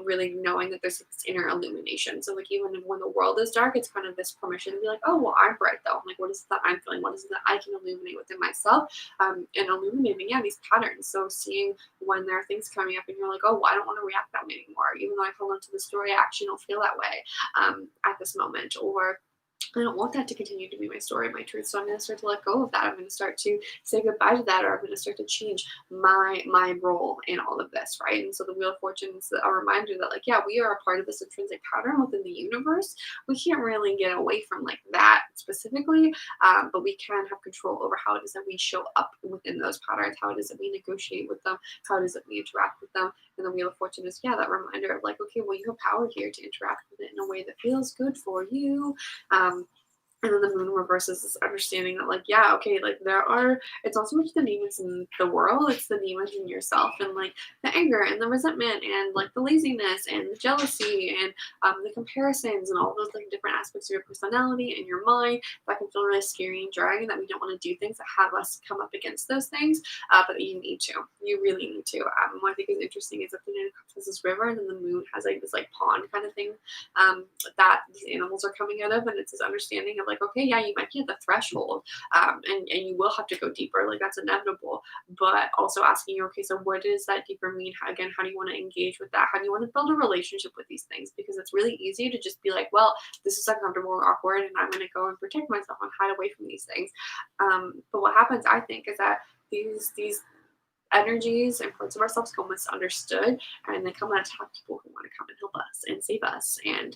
Really knowing that there's this inner illumination. So like even when the world is dark, it's kind of this permission to be like, oh well, I'm bright though. Like what is it that I'm feeling? What is it that I can illuminate within myself? And illuminating, yeah, these patterns. So seeing when there are things coming up and you're like, oh, well, I don't want to react that way anymore. Even though I hold on to the story, I actually don't feel that way at this moment. Or I don't want that to continue to be my story, my truth. So I'm going to start to let go of that. I'm going to start to say goodbye to that, or I'm going to start to change my role in all of this, right? And so the Wheel of Fortune is a reminder that, like, yeah, we are a part of this intrinsic pattern within the universe. We can't really get away from like that specifically, but we can have control over how it is that we show up within those patterns, how it is that we negotiate with them, how it is that we interact with them. And the Wheel of Fortune is, yeah, that reminder of like, okay, well, you have power here to interact with it in a way that feels good for you. And then the moon reverses this understanding that, like, yeah, okay, like it's not so much the demons in the world, it's the demons in yourself, and like the anger and the resentment and like the laziness and the jealousy and the comparisons and all those like different aspects of your personality and your mind that can feel really scary and jarring, that we don't want to do things that have us come up against those things, but you need to. You really need to. What I think is interesting is that the moon has this river and then the moon has like this like pond kind of thing that these animals are coming out of, and it's this understanding of like, okay, yeah, you might be at the threshold, and you will have to go deeper, like that's inevitable, but also asking you, okay, so what does that deeper mean? Again, how do you want to engage with that? How do you want to build a relationship with these things? Because it's really easy to just be like, well, this is uncomfortable or awkward, and I'm going to go and protect myself and hide away from these things. But what happens, I think, is that these energies and parts of ourselves go misunderstood, and they come and attack people who want to come and help us and save us and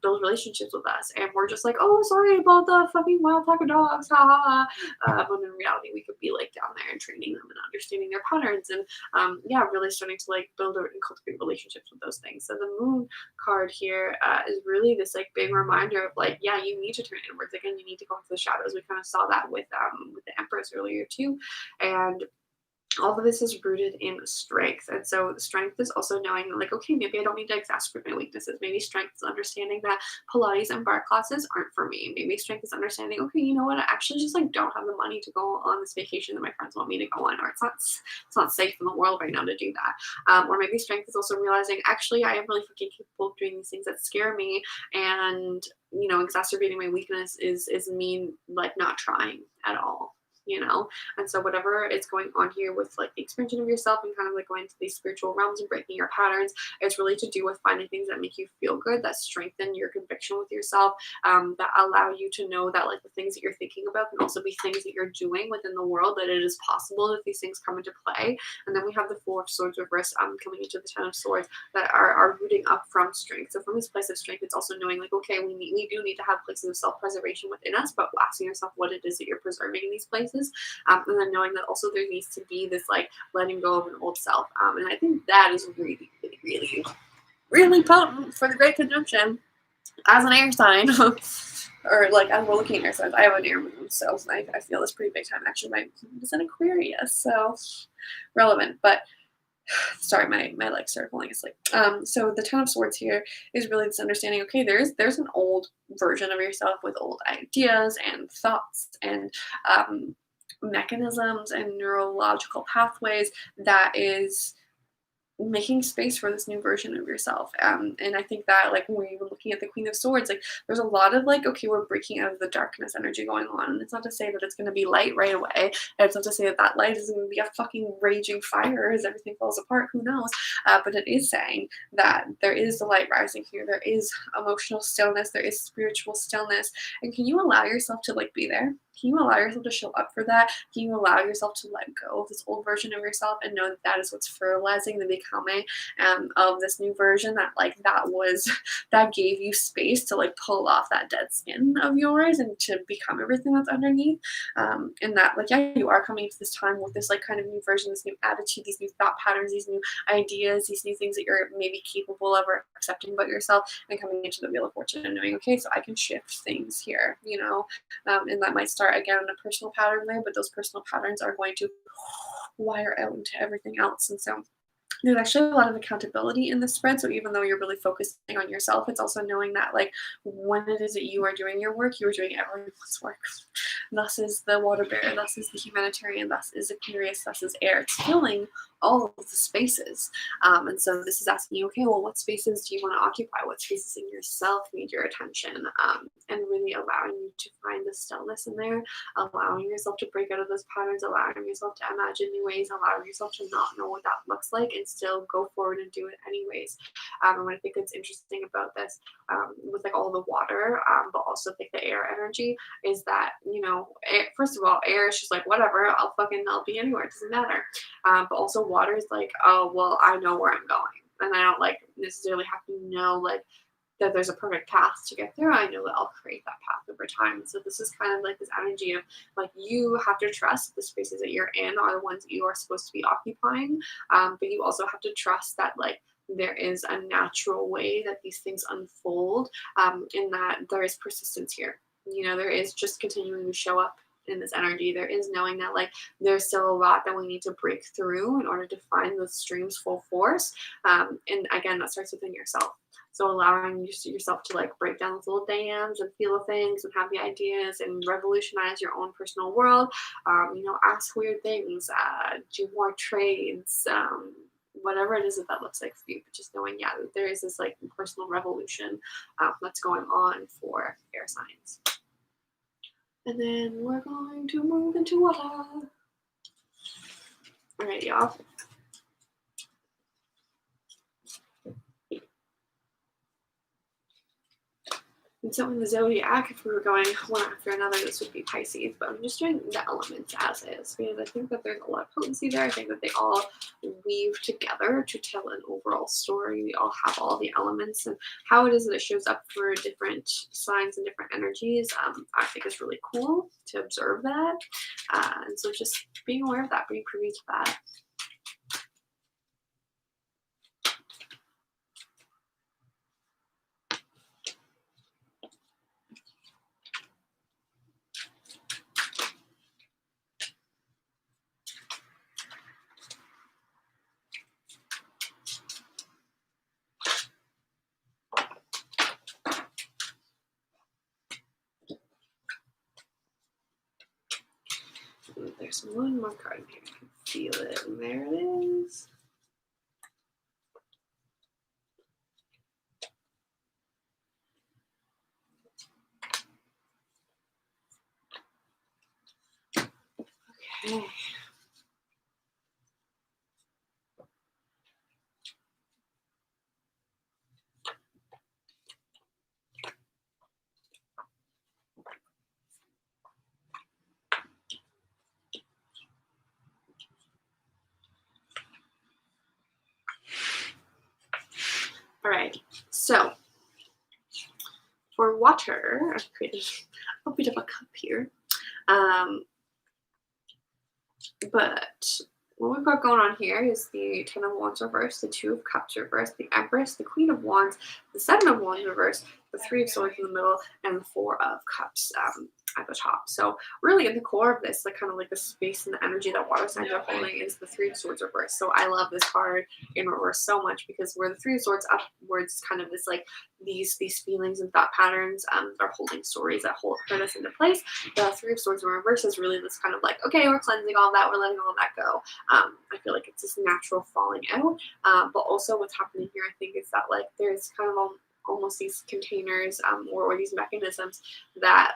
build relationships with us, and we're just like, oh, sorry about the fucking wild pack of dogs, ha ha. When in reality we could be like down there and training them and understanding their patterns, and yeah, really starting to like build and cultivate relationships with those things. So the moon card here is really this like big reminder of like, yeah, you need to turn inwards. Again, you need to go into the shadows. We kind of saw that with the Empress earlier too, and all of this is rooted in strength. And so strength is also knowing like, okay, maybe I don't need to exacerbate my weaknesses. Maybe strength is understanding that Pilates and bar classes aren't for me. Maybe strength is understanding, okay, you know what, I actually just like don't have the money to go on this vacation that my friends want me to go on, or it's not safe in the world right now to do that. Or maybe strength is also realizing, actually, I am really fucking capable of doing these things that scare me, and you know, exacerbating my weakness is me like not trying at all, you know. And so whatever is going on here with like the expansion of yourself and kind of like going to these spiritual realms and breaking your patterns, it's really to do with finding things that make you feel good, that strengthen your conviction with yourself, that allow you to know that like the things that you're thinking about can also be things that you're doing within the world, that it is possible that these things come into play. And then we have the Four of Swords reverse coming into the Ten of Swords, that are rooting up from strength. So from this place of strength, it's also knowing like, okay, we do need to have places of self-preservation within us, but asking yourself what it is that you're preserving in these places. And then knowing that also there needs to be this like letting go of an old self. And I think that is really, really, really, really potent for the Great Conjunction as an air sign. Or like, as we're looking at air signs, I have an air moon, so I feel this pretty big time. Actually, my moon is in Aquarius, so relevant. But sorry, my legs started falling asleep. So the Ten of Swords here is really this understanding, okay, there's an old version of yourself with old ideas and thoughts and mechanisms and neurological pathways that is making space for this new version of yourself. And I think that like when we're even looking at the Queen of Swords, like there's a lot of like, okay, we're breaking out of the darkness energy going on. And it's not to say that it's going to be light right away. And it's not to say that that light is going to be a fucking raging fire as everything falls apart. Who knows? But it is saying that there is the light rising here. There is emotional stillness. There is spiritual stillness. And can you allow yourself to like be there? Can you allow yourself to show up for that? Can you allow yourself to let go of this old version of yourself and know that that is what's fertilizing the becoming of this new version, that like that gave you space to like pull off that dead skin of yours and to become everything that's underneath. And that like, yeah, you are coming to this time with this like kind of new version, this new attitude, these new thought patterns, these new ideas, these new things that you're maybe capable of or accepting about yourself, and coming into the Wheel of Fortune and knowing, okay, so I can shift things here, you know. And that might start again in a personal pattern way, but those personal patterns are going to wire out into everything else. And so there's actually a lot of accountability in this spread. So even though you're really focusing on yourself, it's also knowing that like when it is that you are doing your work, you are doing everyone's work. Thus is the water bearer, thus is the humanitarian, thus is Aquarius, thus is air. It's filling all of the spaces. And so this is asking you, okay, well, what spaces do you want to occupy? What spaces in yourself need your attention? And really allowing you to find the stillness in there, allowing yourself to break out of those patterns, allowing yourself to imagine new ways, allowing yourself to not know what that looks like and still go forward and do it anyways. And what I think is interesting about this, with like all the water, but also like the air energy, is that, you know, first of all, air is just like, whatever, I'll be anywhere, it doesn't matter. But also water is like, oh, well, I know where I'm going. And I don't like necessarily have to know like that there's a perfect path to get there. I know that I'll create that path over time. So this is kind of like this energy of like, you have to trust the spaces that you're in are the ones that you are supposed to be occupying. But you also have to trust that like there is a natural way that these things unfold, in that there is persistence here. you know, there is just continuing to show up in this energy. There is knowing that like there's still a lot that we need to break through in order to find those streams full force. And again, that starts within yourself. So allowing yourself to like break down those little dams and feel the things and have the ideas and revolutionize your own personal world. You know, ask weird things, do more trades, whatever it is that looks like for you. But just knowing, yeah, that there is this like personal revolution that's going on for air signs. And then we're going to move into water. Alright, y'all. And so in the zodiac, if we were going one after another, this would be Pisces. But I'm just doing the elements as is because I think that there's a lot of potency there. I think that they all weave together to tell an overall story. We all have all the elements, and how it is that it shows up for different signs and different energies, I think is really cool to observe that. And so just being aware of that, being privy to that. There's one more card in here. I can feel it. And there it is. Okay. All right. So for water, I've created a bit of a cup here. But what we've got going on here is the Ten of Wands reversed, the Two of Cups reversed, the Empress, the Queen of Wands, the Seven of Wands reversed, the Three of Swords in the middle, and the Four of Cups at the top. So really at the core of this, like kind of like the space and the energy that water signs are holding is the Three of Swords reversed. So I love this card in reverse so much because where the Three of Swords upwards, kind of this like these feelings and thought patterns are holding stories that hold us into place. The Three of Swords in reverse is really this kind of like, okay, we're cleansing all that, we're letting all that go. I feel like it's this natural falling out. But also what's happening here, I think, is that like there's kind of almost these containers or these mechanisms that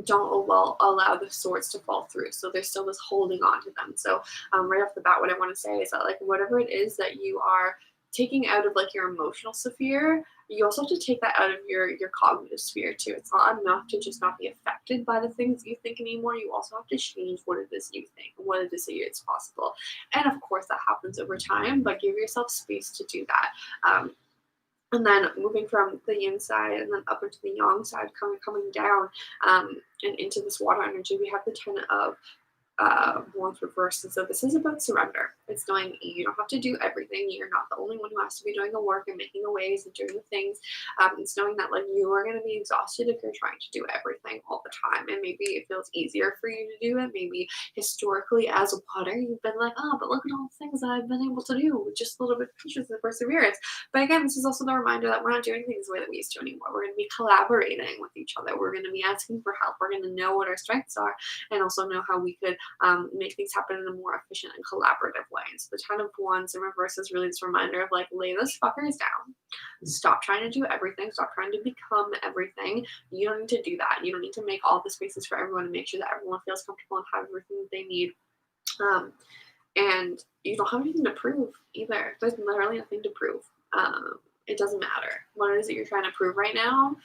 don't allow the swords to fall through. So there's still this holding on to them. So right off the bat, what I want to say is that like whatever it is that you are taking out of like your emotional sphere, you also have to take that out of your cognitive sphere too. It's not enough to just not be affected by the things you think anymore. You also have to change what it is you think and what it is that it's possible. And of course that happens over time, but give yourself space to do that. And then moving from the yin side and then up into the yang side, coming down and into this water energy, we have the Ten of Wands reversed. And so this is about surrender. It's knowing you don't have to do everything. You're not the only one who has to be doing the work and making the ways and doing the things. It's knowing that like you are going to be exhausted if you're trying to do everything all the time. And maybe it feels easier for you to do it. Maybe historically as a water, you've been like, oh, but look at all the things that I've been able to do with just a little bit of patience and perseverance. But again, this is also the reminder that we're not doing things the way that we used to anymore. We're going to be collaborating with each other. We're going to be asking for help. We're going to know what our strengths are and also know how we could make things happen in a more efficient and collaborative way. And so the Ten of Wands in reverse is really this reminder of like, lay those fuckers down. Stop trying to do everything. Stop trying to become everything. You don't need to do that. You don't need to make all the spaces for everyone and make sure that everyone feels comfortable and have everything that they need. And you don't have anything to prove either. There's literally nothing to prove. It doesn't matter. What it is that you're trying to prove right now,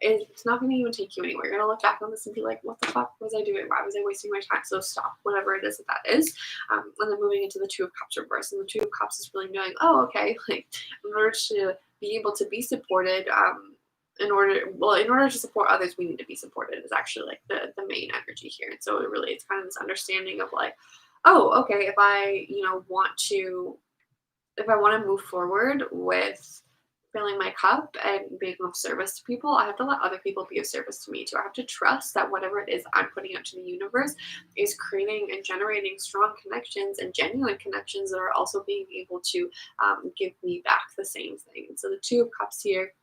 it's not going to even take you anywhere. You're going to look back on this and be like, what the fuck was I doing? Why was I wasting my time? So stop, whatever it is that is. And then moving into the Two of Cups reverse. And the Two of Cups is really knowing, oh, okay, like in order to be able to be supported, in order to support others, we need to be supported is actually like the main energy here. And so it's kind of this understanding of like, oh, okay, if I want to move forward with filling my cup and being of service to people, I have to let other people be of service to me too. I have to trust that whatever it is I'm putting out to the universe is creating and generating strong connections and genuine connections that are also being able to give me back the same thing. And so the Two of Cups here,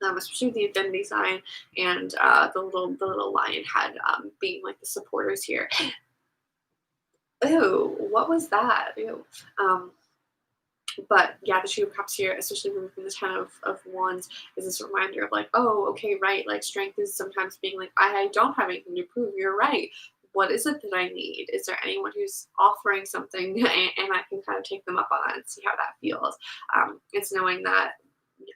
especially the identity sign and the little lion head being like the supporters here. Ooh, what was that? Ew. But yeah, the Two of Cups here, especially removing the Ten of Wands, is this reminder of like, oh, okay, right. Like strength is sometimes being like, I don't have anything to prove. You're right. What is it that I need? Is there anyone who's offering something and I can kind of take them up on that and see how that feels? It's knowing that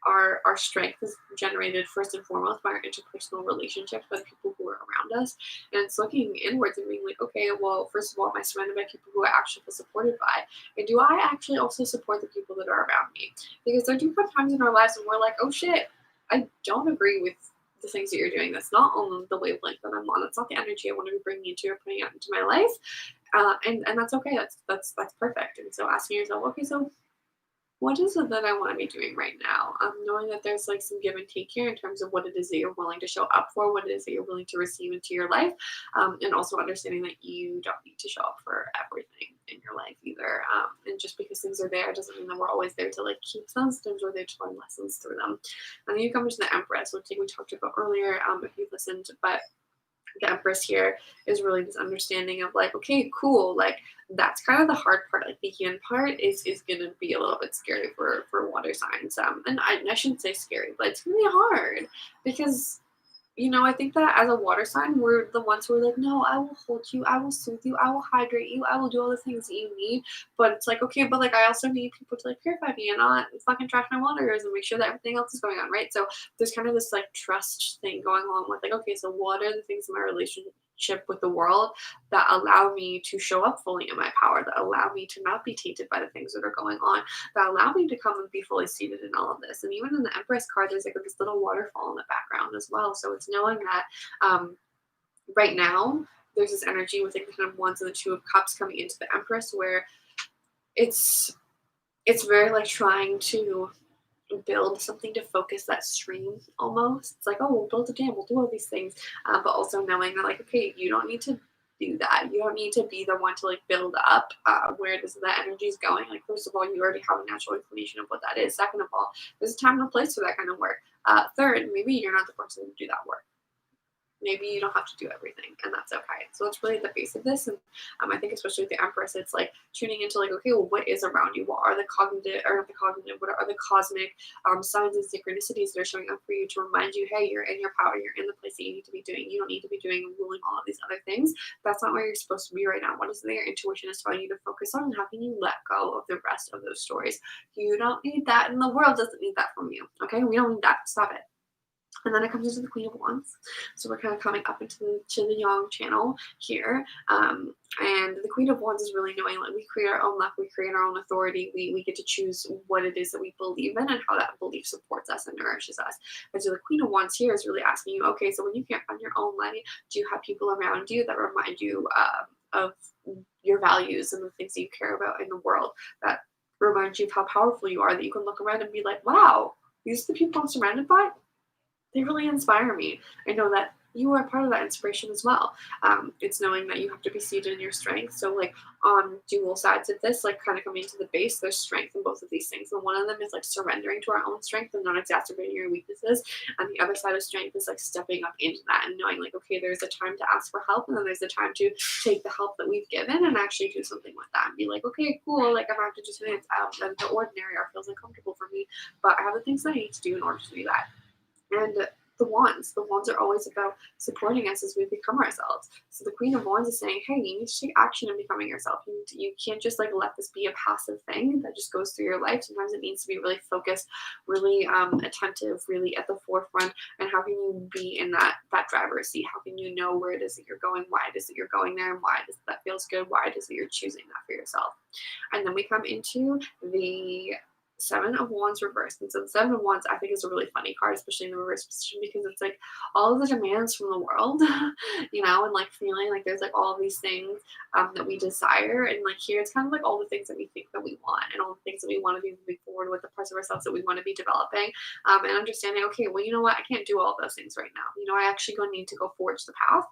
our strength is generated first and foremost by our interpersonal relationships with people who are around us. And it's looking inwards and being like, okay, well, first of all, am I surrounded by people who I actually feel supported by? And do I actually also support the people that are around me? Because there do come times in our lives when we're like, oh shit, I don't agree with the things that you're doing. That's not on the wavelength that I'm on. That's not the energy I want to be bringing into or putting out into my life. And that's okay. That's perfect. And so asking yourself, okay, so what is it that I want to be doing right now? Knowing that there's like some give and take here in terms of what it is that you're willing to show up for, what it is that you're willing to receive into your life, and also understanding that you don't need to show up for everything in your life either. And just because things are there doesn't mean that we're always there to like keep them. Sometimes we're there to learn lessons through them. And then you come into the Empress, which I think we talked about earlier if you listened, but the Empress here is really this understanding of like, okay, cool, like that's kind of the hard part. Like the yin part is gonna be a little bit scary for water signs. And I shouldn't say scary, but it's gonna be hard because I think that as a water sign, we're the ones who are like, no, I will hold you, I will soothe you, I will hydrate you, I will do all the things that you need. But it's like, okay, but like I also need people to like purify me and not fucking trash my waters and make sure that everything else is going on, right? So there's kind of this like trust thing going along with like, okay, so what are the things in my relationship with the world that allow me to show up fully in my power, that allow me to not be tainted by the things that are going on, that allow me to come and be fully seated in all of this. And even in the Empress card, there's like this little waterfall in the background as well. So it's knowing that right now there's this energy with like the kind of Wands and the Two of Cups coming into the Empress where it's very like trying to build something to focus that stream almost. It's like, oh, we'll build a dam, we'll do all these things. But also knowing that like, okay, you don't need to do that. You don't need to be the one to like build up where it is that energy is going. Like, first of all, you already have a natural inclination of what that is. Second of all, there's a time and a place for that kind of work. Third, maybe you're not the person to do that work. Maybe you don't have to do everything, and that's okay. So it's really the base of this. And I think especially with the Empress, it's like tuning into like, okay, well, what is around you? What are the cognitive, or not the cognitive, what are the cosmic signs and synchronicities that are showing up for you to remind you, hey, you're in your power, you're in the place that you need to be doing. You don't need to be doing and ruling all of these other things. That's not where you're supposed to be right now. What is it that your intuition is telling you to focus on, and how can you let go of the rest of those stories? You don't need that, and the world doesn't need that from you. Okay, we don't need that. Stop it. And then it comes into the Queen of Wands. So we're kind of coming up into the Yang channel here. And the Queen of Wands is really knowing like we create our own luck, we create our own authority, we get to choose what it is that we believe in and how that belief supports us and nourishes us. And so the Queen of Wands here is really asking you, okay, so when you can't find your own light, do you have people around you that remind you of your values and the things that you care about in the world, that remind you of how powerful you are, that you can look around and be like, wow, these are the people I'm surrounded by? They really inspire me. I know that you are part of that inspiration as well. It's knowing that you have to be seated in your strength. So like on dual sides of this, like kind of coming to the base, there's strength in both of these things. And one of them is like surrendering to our own strength and not exacerbating your weaknesses. And the other side of strength is like stepping up into that and knowing like, okay, there's a time to ask for help. And then there's a time to take the help that we've given and actually do something with that and be like, okay, cool. Like I'm going to have to do something that's out of the ordinary or feels uncomfortable for me, but I have the things that I need to do in order to do that. And the wands are always about supporting us as we become ourselves. So the Queen of Wands is saying, hey, you need to take action in becoming yourself. You can't just like let this be a passive thing that just goes through your life. Sometimes it needs to be really focused, really attentive, really at the forefront. And how can you be in that driver's seat? How can you know where it is that you're going, why it is that you're going there, and why it is that feels good, why it is that you're choosing that for yourself? And then we come into the Seven of Wands reversed. And so the Seven of Wands, I think, is a really funny card, especially in the reverse position, because it's like all of the demands from the world, you know, and like feeling like there's like all of these things that we desire. And like here, it's kind of like all the things that we think that we want and all the things that we want to be moving forward with, the parts of ourselves that we want to be developing, and understanding, okay, well, you know what, I can't do all those things right now. You know, I actually need to go forge the path.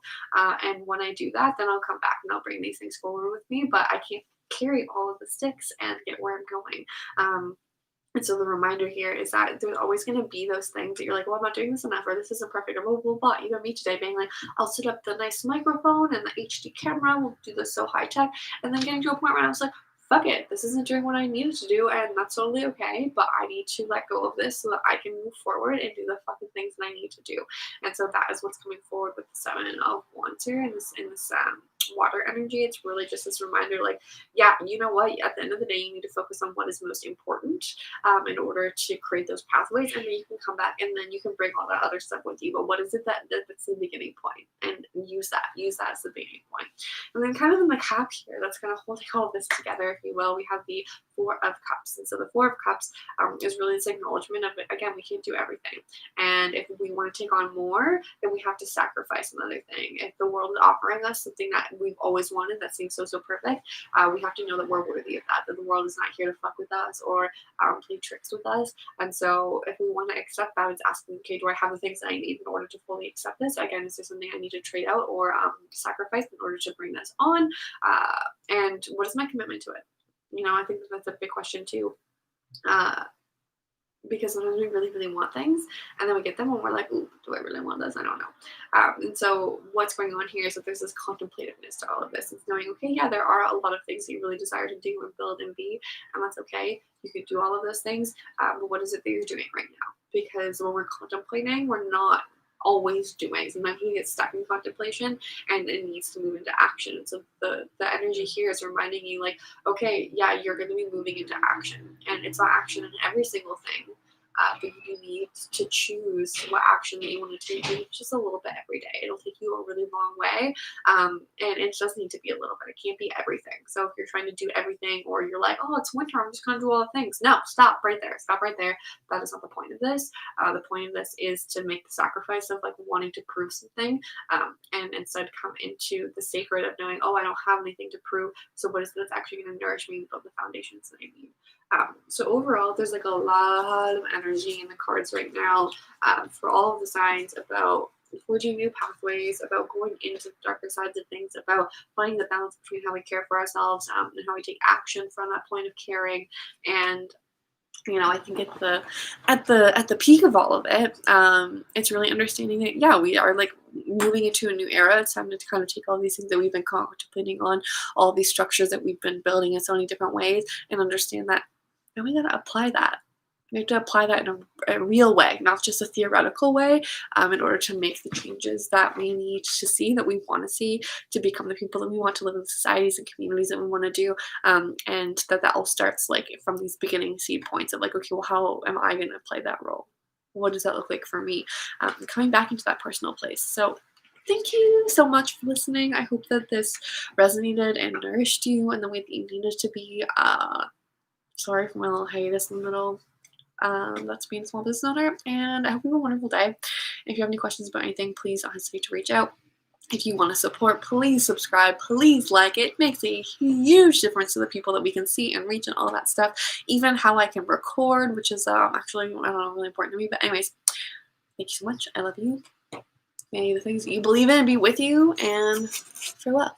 And when I do that, then I'll come back and I'll bring these things forward with me, but I can't carry all of the sticks and get where I'm going. And so the reminder here is that there's always going to be those things that you're like, well, I'm not doing this enough, or this isn't perfect, or blah, blah, blah. Even me today being like, I'll set up the nice microphone and the HD camera, we'll do this so high tech, and then getting to a point where I was like, fuck it, this isn't doing what I needed to do, and that's totally okay, but I need to let go of this so that I can move forward and do the fucking things that I need to do. And so that is what's coming forward with the Seven of Wands here in this water energy. It's really just this reminder, like, yeah, you know what, at the end of the day, you need to focus on what is most important in order to create those pathways, and then you can come back and then you can bring all that other stuff with you. But what is it that's the beginning point, and use that as the beginning point. And then kind of in the cap here, that's kind of holding all of this together, if you will, we have the Four of Cups. And so the Four of Cups is really this acknowledgement of, again, we can't do everything, and if we want to take on more, then we have to sacrifice another thing. If the world is offering us something that we've always wanted that seems so perfect, we have to know that we're worthy of that the world is not here to fuck with us or play tricks with us. And so if we want to accept that, it's asking, okay, do I have the things that I need in order to fully accept this? Again, is there something I need to trade out or sacrifice in order to bring this on? And what is my commitment to it? You know, I think that's a big question too. Because sometimes we really, really want things, and then we get them and we're like, ooh, do I really want this? I don't know. And so what's going on here is that there's this contemplativeness to all of this. It's knowing, okay, yeah, there are a lot of things that you really desire to do and build and be, and that's okay. You could do all of those things, but what is it that you're doing right now? Because when we're contemplating, we're not always doing. Sometimes we get stuck in contemplation and it needs to move into action. So the energy here is reminding you, like, okay, yeah, you're going to be moving into action, and it's not action in every single thing, but you need to choose what action that you want to take, even just a little bit every day. It'll take you a really long way, and it does need to be a little bit. It can't be everything. So if you're trying to do everything, or you're like, oh, it's winter, I'm just going to do all the things. No, stop right there. Stop right there. That is not the point of this. The point of this is to make the sacrifice of like wanting to prove something, and instead come into the sacred of knowing, oh, I don't have anything to prove. So what is it that's actually going to nourish me and build the foundations that I need? So overall, there's like a lot of energy in the cards right now for all of the signs about forging new pathways, about going into the darker sides of things, about finding the balance between how we care for ourselves and how we take action from that point of caring. And you know, I think at the peak of all of it, it's really understanding that, yeah, we are like moving into a new era. It's time to kind of take all these things that we've been contemplating on, all these structures that we've been building in so many different ways, and understand that now we got to apply that. We have to apply that in a real way, not just a theoretical way, in order to make the changes that we need to see, that we want to see, to become the people that we want to live in, the societies and communities that we want to do, and that all starts like from these beginning seed points of like, okay, well, how am I going to play that role? What does that look like for me? Coming back into that personal place. So thank you so much for listening. I hope that this resonated and nourished you in the way that you needed to be. Sorry for my little hiatus in the middle. That's being a small business owner, and I hope you have a wonderful day. If you have any questions about anything, please don't hesitate to reach out. If you want to support, please subscribe, please like it. It makes a huge difference to the people that we can see and reach and all that stuff. Even how I can record, which is actually, I don't know, really important to me. But anyways, thank you so much. I love you. May the things that you believe in be with you, and farewell.